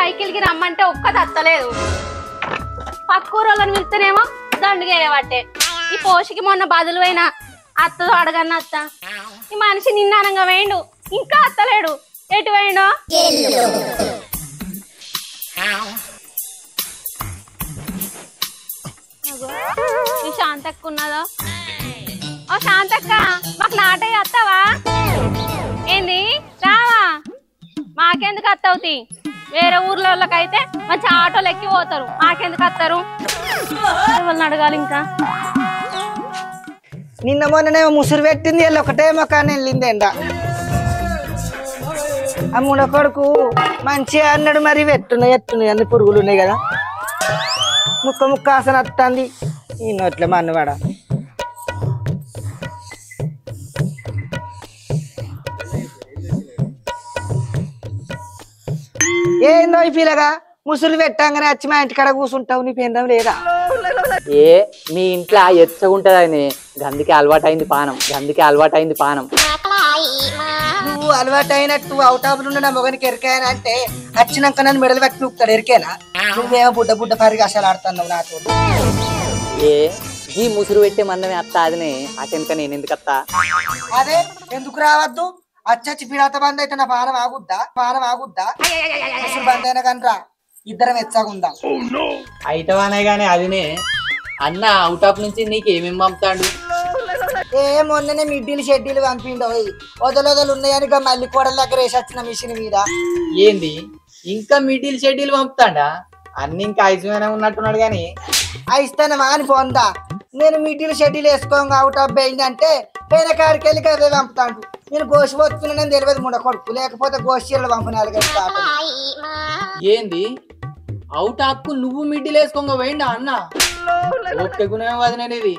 కైకిలికి రమ్మంటే ఒక్కది అత్తలేదు. పక్కూరోళ్ళని పిలుస్తేనేమో దండుగా వేయబట్టే. ఈ పోషికి మొన్న బదులు పోయినా అత్తతో అడగన్న అత్త. ఈ మనిషి నిన్నానంగా వేయండు, ఇంకా అత్తలేడు. ఎటు వేయండో ఈ శాంతక్క ఉన్నదో. ఓ శాంతక్క, మాకు నాటయ్య అత్తవా? ఏంది రావా? మాకెందుకు అత్తవుతి? వేరే ఊర్లకైతే మంచి ఆటోలు ఎక్కి పోతారు, మాకెందుకు వస్తారు? వాళ్ళని అడగాలి. ఇంకా నిన్న మొన్ననే ముసురు పెట్టింది, వెళ్ళి ఒకటే మొక్కాన్ని వెళ్ళింది ఎండ. ఆ మునకొడుకు మంచిగా అన్నాడు, మరి ఎత్తున్నాయి అన్ని పురుగులు ఉన్నాయి కదా. ముక్క ముక్క ఆసన వస్తుంది ఈ నోట్ల మన్నవాడ. ఏందో ఈ పిల్లగా ముసురు పెట్టంగానే వచ్చి మా ఇంటికాడ కూర్చుంటావు, నీ పెందం లేదా? ఏ మీ ఇంట్లో ఎచ్చగుంటదని గందుకే అలవాటైంది పానం. నువ్వు అలవాటు అయినట్టు అవుట్ ఆఫ్ నుండి నా మొగనికి ఎరికాయనా అంటే వచ్చినాక నన్ను మెడలు పెట్టి నూపుతాడు. ఎరికేనా? నువ్వేమో బుడ్డ పరిగాసాలు ఆడుతున్నావు నాతో. ఏ ఈ ముసురు పెట్టే మందమే అత్త, అదినే అటెనక నేను ఎందుకు అత్తా? అదే ఎందుకు రావద్దు? అచ్చచ్చి పిడాత బంద్ అయితే నా పానం ఆగుద్దా? ముసురు బంద్ అయినా కానీ రా, ఇద్దరం ఎచ్చాగుందా. అయితవానే గానీ అదినే అన్న అవుట్ ఆఫ్ నుంచి నీకు ఏమేమి పంపుతాడు? మొన్ననే మిడ్డీలు షెడ్డీలు పంపిండో, వదలొదలు ఉన్నాయని మళ్ళీ కూడల దగ్గర వేసి వచ్చిన మిషన్ మీద. ఏంది ఇంకా మిడిల్ షెడ్యూల్ పంపుతాడా? అన్ని ఇంకా ఐజుగానే ఉన్నట్టున్నాడు గాని. అయిస్తానమా అని పొందా. నేను మిడ్డీలు షెడ్డీలు వేసుకోగా అవుట్ ఆఫ్ పోయింది అంటే పేద కాడికి వెళ్ళి అవే పంపుతాడు. నేను గోసి పోతున్నానని తెలియదు ముడ కొడుకు, లేకపోతే గోషీలు పంపినారు. ఏంది అవుట్ ఆఫ్ కు నువ్వు మిడ్డీలు వేసుకోగా పోయిండా అన్న? ఓకే గుణమే వదినేది.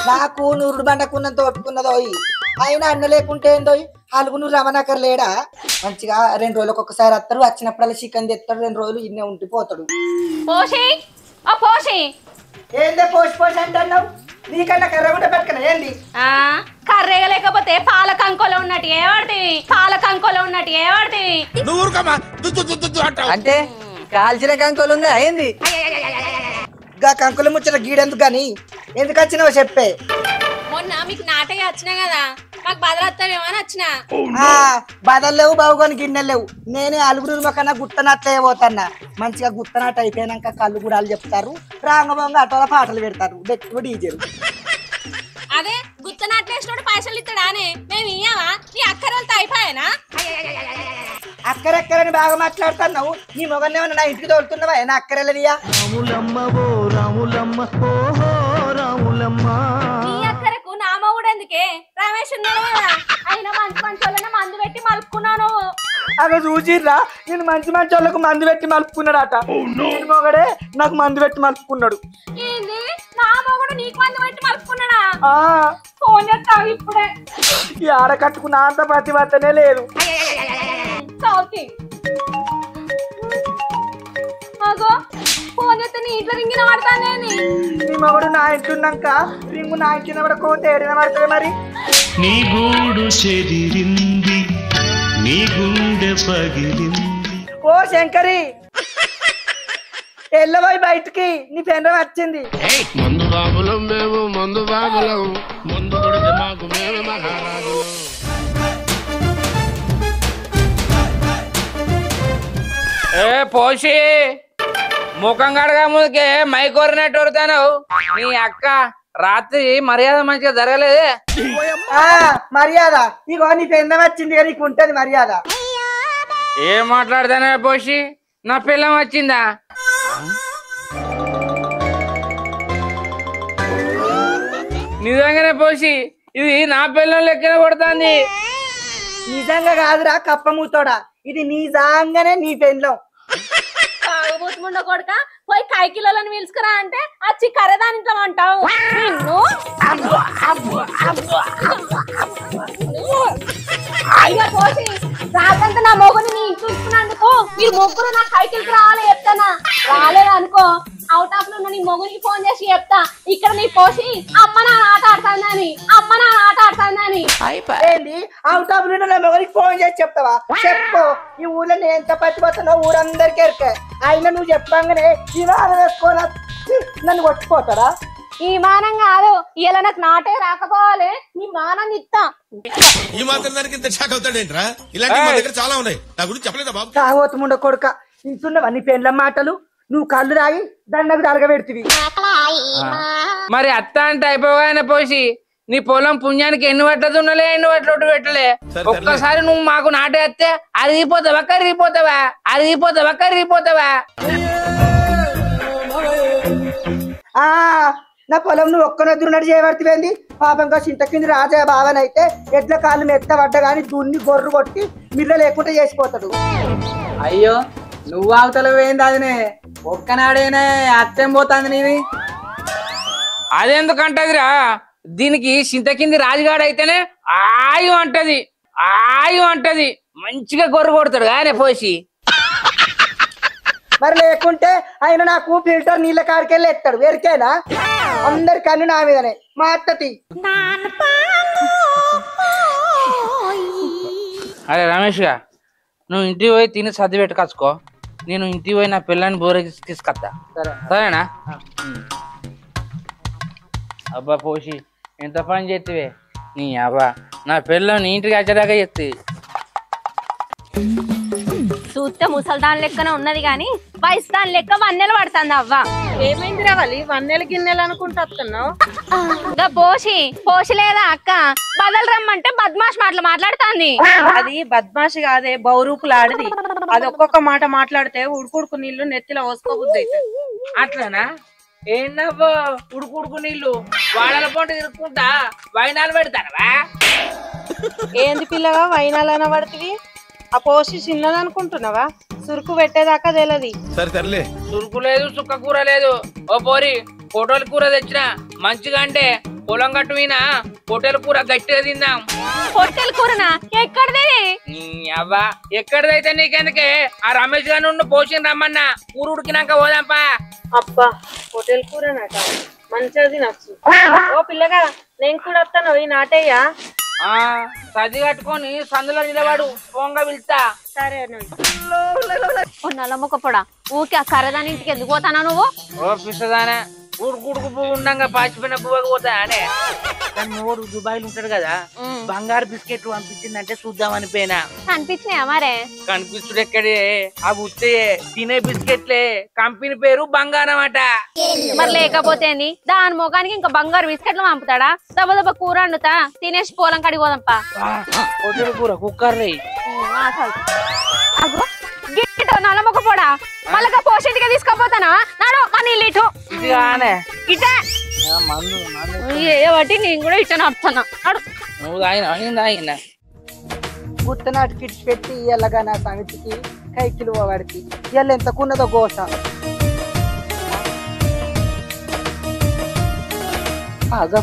నాకు నూరుడు బండకున్నంత ఒప్పుకున్నదో, అయినా అన్న లేకుంటే ఏందో అలుగు నువ్వు రమణాకర్ లేడా? మంచిగా 2 రోజులకు ఒకసారి వస్తారు, వచ్చినప్పుడల్లా చికెన్ తెస్తాడు, 2 రోజులు ఇన్నే ఉండిపోతాడు. ఏందే పోసి అంటున్నావు? నీకన్నా కర్ర కూడా పెట్టుకున్నా ఏంది? కర్రేగా లేకపోతే పాల కంకోలో ఉన్నట్టు ఏవాడుతుంది. అంటే కాల్చిన కంకోలు ఉందా ఏంది? గా కంకుల ముచ్చట గీడెందుకు గాని, ఎందుకు వచ్చినావు చెప్పే. మొన్న మీకు నాటయ్య వచ్చినా కదా, మాకు బదలత్తావేమో అని వచ్చినా. బదలు లేవు, బావుకొని గిన్నెలు లేవు. నేనే అలుగురు మొక్కన గుత్తనట్లే పోతాన్నా. మంచిగా గుత్తనట్టు అయిపోయినాక కళ్ళు కూడా చెప్తారు, రాంగబొంగ అటోల పాటలు పెడతారు, ఎక్కువ డీజేలు. అదే గుత్తనట్లేసినోడు పైసలు ఇస్తాడానే, మేము ఇయ్యావా? నీ అక్కరలతో అయిపోయానా? అక్కరెక్కరని బాగా మాట్లాడుతున్నావు. నీ మొగన్నేమన్నా నా ఇంటికి తోలుతున్నావా? నా అక్కరెళ్ళనియా? నీ అక్కరకు నా మొగుడు ఎందుకే? రమేష్ ఉన్నాడు కదా, అయినా మంచి వాళ్ళనే మందు పెట్టి మలుపుకున్నాను. అక్కడ చూసిర్రా, నేను మంచి వాళ్ళకు మందు పెట్టి మలుపుకున్నాడట. మొగడే నాకు మందు పెట్టి మలుపుకున్నాడు. ఏంది నా మొగుడు నీకు మందు పెట్టి మలుపుకున్నాడా? ఫోన్ చేస్తావు ఇప్పుడే. ఈ ఆడ కట్టుకున్న అంత ప్రతిభతనే లేదు. ఫోన్ చేస్తే నీ ఇంట్లో రింగిన పడతానే. నీ మగడు నా ఇంట్లో ఉన్నాక రింగు నా ఇంటిన పడకపోతే ఏడిన పడుతుంది మరి. నీ గూడు చెదిరింది, నీ గుండె పగిలింది. ఓ శంకరి, ఎల్లబోయి బయటికి, నీ పెండ్ర వచ్చింది. మందు బాబులం మేము, మందు బాబులం, మందు కొడితే మాకు మేము మహారాజులం. పోసి ముఖం కడగా ముందుకే మైకోరినట్టు వరుతాను. నీ అక్క రాత్రి మర్యాద మంచిగా జరగలేదే. మర్యాద ఇగో నీ పెందం వచ్చింది కదా, నీకు ఉంటది మర్యాద. ఏం మాట్లాడతానే పోసి? నా పిల్లం వచ్చిందా? నిజంగానే పోసి ఇది నా పిల్లం లెక్కన కొడుతుంది. నిజంగా కాదురా కప్పమూతోడా, ఇది నిజంగానే నీ పెండ్లం. తాగుబోతుముండ కొడుక, పోయి కైకిలోలను పిలుచుకురా అంటే వచ్చి కర్రదానింట్లో అంటావు. నిన్ను రాకంతా నా మొగుని నీ ఇంటికి తీసుకున్నందుకు మీరు ముగ్గురు నా కైకిలికి రావాలి చెప్తానా? రాలేదనుకో అవుట్ ఆఫ్ లో ఉన్న నీ మొగుడికి ఫోన్ చేసి చెప్తా ఇక్కడ నీ పోసి అమ్మ నాన్న ఆట ఆడుతుందని అమ్మ నాన్న ఆట ఆడుతుందని. ఏంది అవుట్ ఆఫ్ నా మొగలికి ఫోన్ చేసి చెప్తావా? చెప్పు. ఈ ఊర్లో నేను ఎంత పచ్చిపోతున్నా ఊరందరికీ ఎరికే. అయినా నువ్వు చెప్పంగానే విమానం వేసుకోనా నన్ను కొట్టుకోతారా? ఈ మానం కాదు ఇలా నాకు నాటే రాకపోవాలి నీ మానం ఇస్తా. ఈ మాత్రం దానికి ఇంత షాక్ అవుతాడేంట్రా? ఇలాంటి మా దగ్గర చాలా ఉన్నాయి. నా గురించి చెప్పలేదా బాబు? తాగోతముండ కొడుక ఇంటున్నావా నీ పెండ్ల మాటలు? నువ్వు కళ్ళు రాగి దండకు తలగబెడుతుంది. మరి అత్త అంటే అయిపోగానే పోసి నీ పొలం పుణ్యానికి ఎన్ని వడ్లది ఉన్నలే ఎన్ని వడ్లు పెట్టలే. ఒక్కసారి నువ్వు మాకు నాటేస్తే అరిగిపోతావా కరిగిపోతావా అరిగిపోతావా కరిగిపోతావా? నా పొలం నువ్వు ఒక్కనొద్దున్నట్టు చేయబడుతుంది. పాపంగా చింత కింద రాజా బావనైతే ఎడ్ల కాళ్ళు మెత్త పడ్డ గాని దున్ని గొర్రు కొట్టి మిర్ర లేకుండా చేసిపోతాడు. అయ్యో నువ్వు అవతల పోయింది అదినే ఒక్కనాడేనే అత్తేం పోతుంది నీది. అదెందుకంటదిరా? దీనికి చింతకింది రాజుగాడు అయితేనే ఆయు అంటది ఆయు అంటది మంచిగా గొర్రె కొడతాడు కానీ పోసి. మరి లేకుంటే ఆయన నాకు ఫిల్టర్ నీళ్ళ కాడికెళ్ళి ఎత్తాడు. ఎరికేనా? అందరి కన్ను నా మీదనే. మా అత్తతి అరే రమేష్ గా నువ్వు ఇంటికి పోయి తిని సర్ది పెట్టుకొచ్చుకో. నేను ఇంటికి పోయి నా పిల్లని బోరకి తీసుకొస్తా. సరేనా? అబ్బా పోసి ఎంత పని చేతివే నీ అబ్బా. నా పిల్లని నీ ఇంటికి వచ్చేదాకా చెప్తే చూస్తే ముసల్దాన్ లెక్కన ఉన్నది గాని వయసు దాని లెక్క వన్నెలు పడుతుంది అవ్వ. ఏమైంది రావాలి వన్నెలు గిన్నెలు అనుకుంటా వస్తున్నావు? పోసి లేదా అక్క బదలు రమ్మంటే బద్మాష్ మాటలు మాట్లాడుతుంది. అది బద్మాషి కాదే బౌరూపులాడిది. అది ఒక్కొక్క మాట మాట్లాడితే ఉడుకుడుకు నీళ్లు నెత్తిలో పోసుకోబుద్ది అవుతుంది. అట్లనా? ఏంటబ్బో ఉడుకుడుకు నీళ్ళు వాడల పొంట తిరుక్కుంటా వైనాలు పెడతానవా? ఏంది పిల్లగా వైనాలన పడుతుంది? ఆ పోసి చిన్నది అనుకుంటున్నావా? సురుకు పెట్టేదాకా తెలియదు. సరే సర్లే. సురుకు లేదు సుక్క కూర లేదు. ఓ పోరి పొటోల కూర తెచ్చిన మంచిగా అంటే పొలం గట్టు మీద పొట్టెల కూర గట్టిగా తిందాం. పొట్టెల కూరనా? ఎక్కడిది? అవ్వా ఎక్కడిదైతే నీకెందుకే? ఆ రమేష్ గారు నుండి పోసిన రమ్మన్నా కూర ఉడికినాక పోదాంపా. అబ్బా హోటల్ కూరనట మంచిగా తినచ్చు. ఓ పిల్లగా నేను కూడా వస్తాను ఈ నాటయ్యా. సది కట్టుకొని సందులో నిలబడు పోంగా పిలుస్తా. సరే నల్లముక్క పొడ ఊకే ఆ కర్రదాని ఇంటికి ఎందుకు పోతానా నువ్వు? ఓ పిస్తదానే ఉడుకుడుకు పువ్వు ఉండగా పాచిపోయిన పువ్వుకి పోతా అనే. నోడు దుబాయ్ ఉంటాడు కదా బంగారు బిస్కెట్లు పంపించిందంటే చూద్దామని పోయినా. కనిపించినాయా మరే? కనిపించుడు ఎక్కడే? అవి ఉత్తే తినే బిస్కెట్లే. కంపెనీ పేరు బంగారం అట. మరి లేకపోతే దాని ముఖానికి ఇంకా బంగారు బిస్కెట్లు పంపుతాడా? దెబ్బ దెబ్బ కూర వండుతా తినేసి పోలం కడిగి పోదాంపా. పొట్టెల కూర కుక్కర్ రే. నల్లముక్క పొడ మళ్ళా పోషింటిగా తీసుకపోతానా? నాడు మన ఇల్లు ఇటు ఇటే బట్టి నేను కూడా ఇట్లా నడుపుతున్నా. నువ్వు ఆయన గుత్తనాటి కిట్ పెట్టి ఇయ్యలగా నా సంగతికి కైకిలు వాడికి ఇవాళ ఎంతకున్నదో గోస.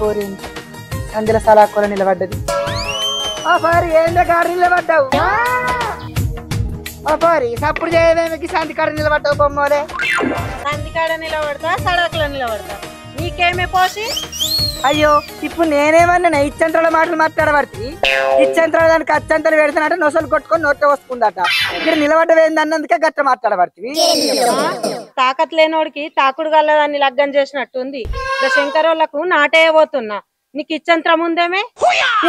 పోరింది అందులో సలాకోల నిలబడ్డది. ఆ పారి ఏందో గాడి నిలబడ్డావు. పారి సప్పుడు చేయడానికి సంతికాడ నిలబడ్డావు బొమ్మలే. సంతికాడ నిలబడతా సడకులో నిలబడతా నీకేమే పోసి? అయ్యో ఇప్పుడు నేనేమన్నా ఇచ్చంతల మాటలు మాట్లాడబడుతుంది. ఇచ్చంతల దానికి అచ్చంతలు పెడతానంటే నొసలు కొట్టుకొని నోట్లో వస్తుందట. ఇక్కడ నిలబడ్డవేంది అన్నందుకే గట్ట మాట్లాడబడుతుంది. తాకత్ లేనోడికి తాకుడు గల్లదాన్ని లగ్గం చేసినట్టుంది. శంకరోళ్లకు నాటేయబోతున్నా నీకు ఇచ్చంత్రం ఉందేమే?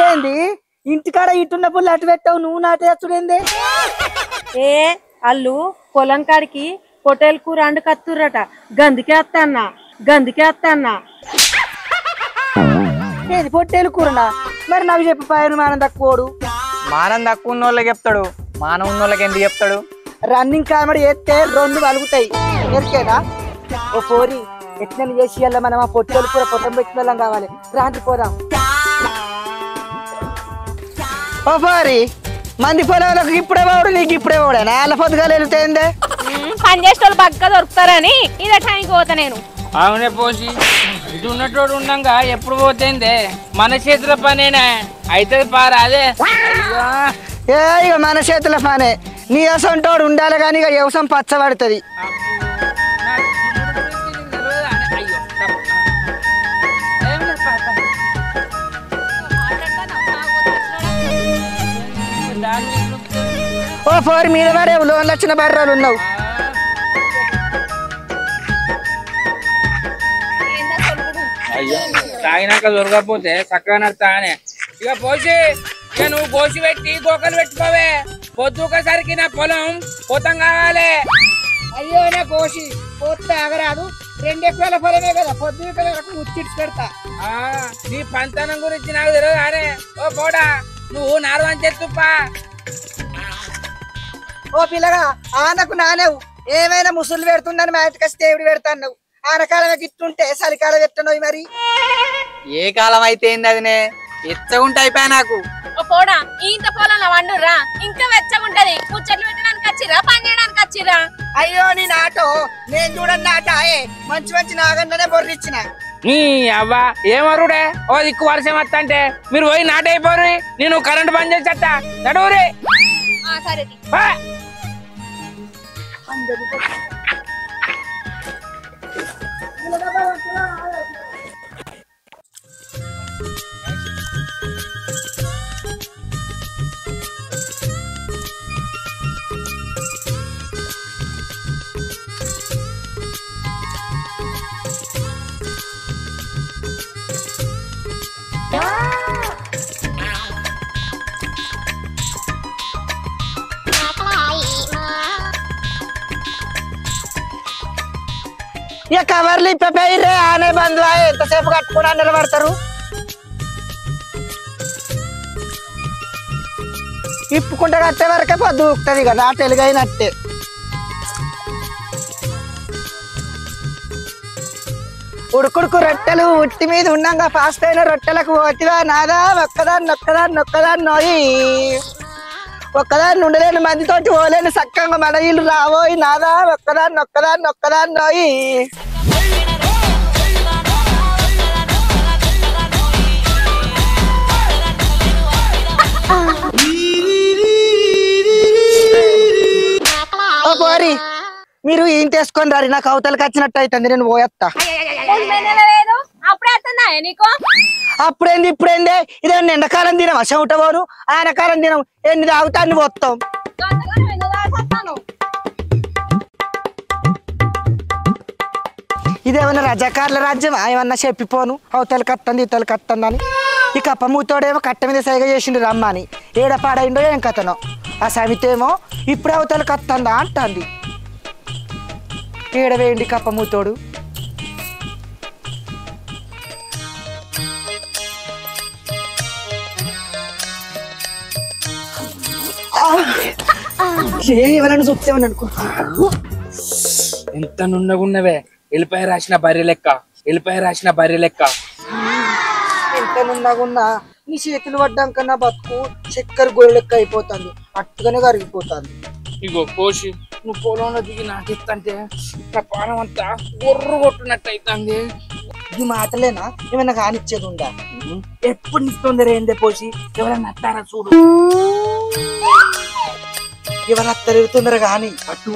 ఏంది ఇంటికాడ ఇటున్న పుల్లు అటు పెట్టావు నువ్వు నాటేస్తుడేంది? ఏ అల్లు పొలం కాడికి పొట్టేలు కూర అండు కత్తుర్రట గందికే అత్తన్నా. ఏది పొట్టేలు కూరనా? మరి నాకు చెప్పు పైన మానం తక్కువడు. మానం తక్కువ ఉన్న వాళ్ళకి చెప్తాడు, మానం ఉన్న వాళ్ళకి ఎందుకు చెప్తాడు? రన్నింగ్ కామెడీ ఎత్తే రెండు వలుగుతాయి. ఎరికేనా? ఓ పోరి ఎట్లా చేసి వెళ్ళ మనం ఆ పొట్టేలు కూర పొట్టం పెట్టిన వాళ్ళం కావాలి. రాంటి పోదాం. ఓ పోరి మంది పొలాలకు ఇప్పుడే పోడు నీకు ఇప్పుడే పోడా? వాళ్ళ పొద్దుగాలు వెళ్తాయిందే. పని చేసే వాళ్ళు బగ్గ దొరుకుతారని ఇదే టైంకి పోతా నేను. అవునే పోసి ఇటు ఉన్నటోడు ఉన్నాగా ఎప్పుడు పోతేందే? మన చేతుల పనేనా అయితే పారా అదే. ఇక మన చేతుల పనే. నీ వ్యవసాయం ఉండాలి కానీ ఇక వ్యవసాయం పచ్చబడుతుంది. ఓ పోరి మీద పడేవు లోన్లు వచ్చిన బర్రెలు ఉన్నావు. అయ్యో తాగినాక దొరకకపోతే చక్కగా నడతానే. ఇక పోసి ఇక నువ్వు కోసి పెట్టి గోకలు పెట్టుకోవే. పొద్దుకసరికి నా పొలం పోతం కావాలి. అయ్యో నా కోసి పోతే ఆగరాదు. 2 ఎకరాల పొలమే కదా, పొద్దున వరకు ఉచ్చిడ్చి పెడతా. నీ పంతనం గురించి నాకు తెలియదు అనే. ఓ పోడా నువ్వు నారవని చెప్పుపా. ఓ పిల్లగా ఆనకు నానేవు ఏమైనా ముసులు పెడుతుందని మా ఇంటికి వస్తే దేవుడు పెడతాను. ఆనకాలమే గిట్టుంటే చలికాలం పెట్టనోయి మరి. ఏ కాలం అయితే ఏంది అదినే ఎచ్చగుంటే అయిపోయా నాకు. ఓ పోడా ఇంత పొలంలో వండుర్రా, ఇంకా వెచ్చగుంటది. ముచ్చట్లు పెట్టడానికి వచ్చిర్రా, పని చేయడానికి వచ్చిర్రా? అయ్యో నీ నాటో నేను చూడండి నాటాయే మంచి మంచి నాగన్ననే బొర్రిచ్చిన. నీ అవ్వ ఏమరుడే. ఓ దిక్కు వర్షం వస్తంటే మీరు పోయి నాటైపోరు. నేను కరెంట్ బంద్ చేసేస్తా. నడువురే. సరే ఇక కవర్లు ఇప్పే ఆనే బంధు ఎంతసేపు కట్టుకుని అన్నలు పడతారు. ఇప్పుకుంటే కట్టే వరకే పొద్దు ఊపుతుంది కదా తెలుగైనట్టే. ఉడుకుడుకు రొట్టెలు ఉట్టి మీద ఉన్నాగా ఫాస్ట్ అయిన రొట్టెలకు పోతివా నాదా. ఒక్కదాన్ని నోయి ఒక్కదాన్ని ఉండలేని మందితోటి పోలేని సక్కంగా మన ఇల్లు రావోయి నాదా. ఒక్కదాన్ని నోయి. ఓ పోరి మీరు ఏం తీసుకొని రారి, నాకు అవతలకి వచ్చినట్టు అవుతుంది. నేను పోయేస్తా. అప్పుడేంది ఇప్పుడేంది ఇదే ఎండాకాలం తినం చెమటపోను. ఆనకాలం తినం ఎన్ని తాగుతాన్ని పోతాం. ఇదేమన్నా రజాకార్ల రాజ్యం ఏమన్నా చెప్పిపోను. అవతలకి వస్తుంది ఇవతలకి వస్తుంది అని. ఈ కప్పమూతోడేమో కట్ట మీద సైగ చేసిండు రమ్మని. ఏడపాడైండో ఏం కథనో. ఆ సమితేమో ఇప్పుడు అవతలకి వస్తుందా అంటుంది. ఏడవేయండి కప్పమూతోడు. ఎవరైనా చూస్తేమని అనుకుంటా. ఎంత నున్నగున్నవే. ఎల్లిపాయ రాసిన బర్రె లెక్క. ఎంత నున్నగున్నా నీ చేతులు పడ్డాక నా బతుకు చక్కెర గోళ లెక్క అయిపోతుంది. అట్టుగానే కరిగిపోతుంది. ఇగో కోసి నువ్వు పొలంలో దిగి నాటిస్తుంటే నా పానం అంతా గొర్రు కొట్టున్నట్టు అవుతుంది. ఈ మాటలేనా ఏమైనా కానిచ్చేది ఉందా? ఎప్పుడు నిస్తుందరే ఏందే పోసి. ఎవరైనా అత్తారా చూడు. ఎవరు అత్తరుగుతుందరు గాని అటు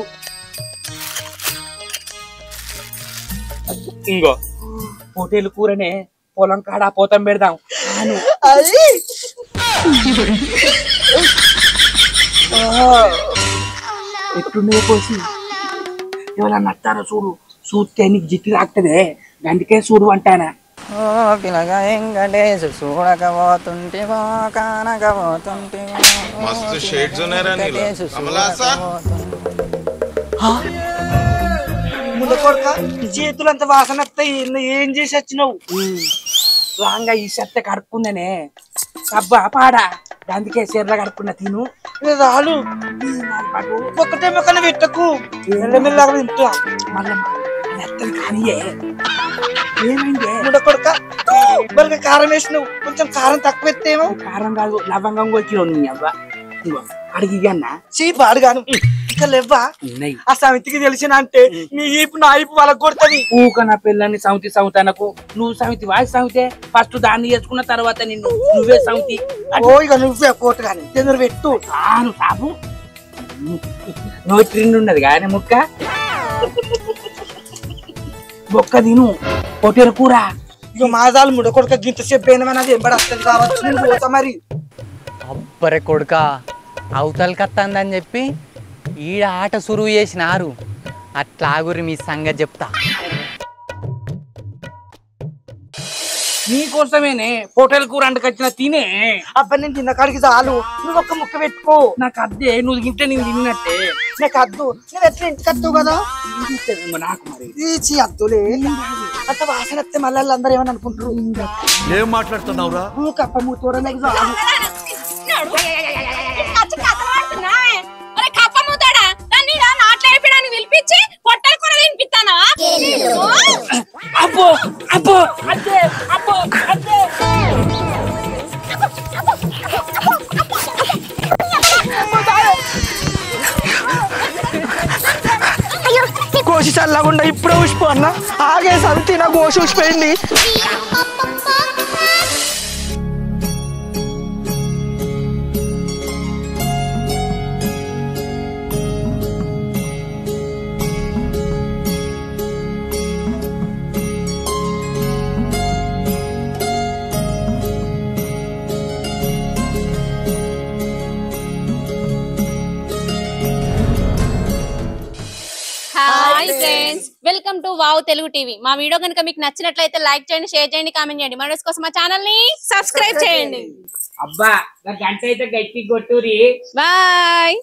ఇంకో హోటల్ కూరనే పొలం కాడ పోతం పెడదాం. అది ఎట్లుండే పోసి ఎవరన్నా అత్తారా చూడు. చూస్తే నీకు జిట్టి తాకుతుందే. అందుకే చూడు అంటానా. పిల్లగా ఎంగడేసు చూడకపోతుంటివో కానకపోతుంటివో. మస్తు షేడ్స్ ఉన్నారా నీలో కమలాసా. ముందు కొడుక చేతులంత వాసన వస్తాయి. ఏం చేసి వచ్చినావు? రాంగా ఈ చెత్త కడుక్కుందనే అబ్బా పాడా. అందుకే చీరలు కడుక్కున్నా తిను. రాలు ఒక్కటే మొక్కన పెట్టకు. మెల్లమెల్లగా తింటా. మళ్ళీ కానియే. ఏమైందే ముందు కొడుక బలగా కారం వేసినావు. కొంచెం కారం తక్కువ ఎత్తేమో. కారం కాదు లవంగం కొట్టిలో నీ అవ్వ. అడిగిగన్నా చీపు అడగాను. ఇంకా లేవ్వా? ఆ సమితికి తెలిసిన అంటే నీ ఈపు నా ఈపు వాళ్ళకి కొడుతుంది. ఊక నా పిల్లని సమితి నువ్వు సమితి వాయి సమితే ఫస్ట్ దాన్ని చేసుకున్న తర్వాత నిన్ను నువ్వే సమితి. ఓ ఇక నువ్వే పోటు కానీ తిందరు పెట్టు. నువ్వు సాపు నువ్వు ట్రెండ్ ఉన్నది కానీ ముక్క బొక్క తిను. పొట్టేర కూర ఇక మాజాలు ముడ కొడుక గింత చెప్పేనమని అది ఎంబడి వస్తుంది కావచ్చు. నేను పోతా మరి. అబ్బరే కొడుక అవతలకి వస్తుందని చెప్పి ఈడ ఆట సురువు చేసినారు. అట్లాగురి మీ సంగతి చెప్తా. నీకోసమేనే హోటల్ కూర అంటకొచ్చిన తినే. అబ్బా నేను తిన్న కాడికి చాలు, నువ్వు ఒక్క ముక్క పెట్టుకో. నాకు అద్దే, నువ్వు తింటే నేను తిన్నట్టే. నాకు అద్దు, నువ్వు ఎట్లా ఇంటికి వస్తావు కదా. నాకు మరి ఈచి అద్దులే అంత వాసన వస్తే మళ్ళీ అందరూ ఏమని అనుకుంటారు. ఏం మాట్లాడుతున్నావురా? నువ్వు కప్ప మూతోడ నాకు చాలు. పిలిపించి పొట్టలు కూర తినిపిస్తానా? అబ్బో అబ్బో అద్దే అబ్బో అద్దే. కోసి చల్లకుండా ఇప్పుడే ఊసిపో అన్న. ఆగే సవితి నాకు కోసి ఊసిపోయింది. Hi friends, welcome to wow Telugu TV. మా వీడియో కనుక మీకు నచ్చినట్లయితే లైక్ చేయండి, షేర్ చేయండి, కామెంట్ చేయండి. మరోస్ కోసం మా ఛానల్ ని సబ్స్క్రైబ్ చేయండి. అబ్బా నా గంట అయితే గట్టి కొట్టురి. బాయ్.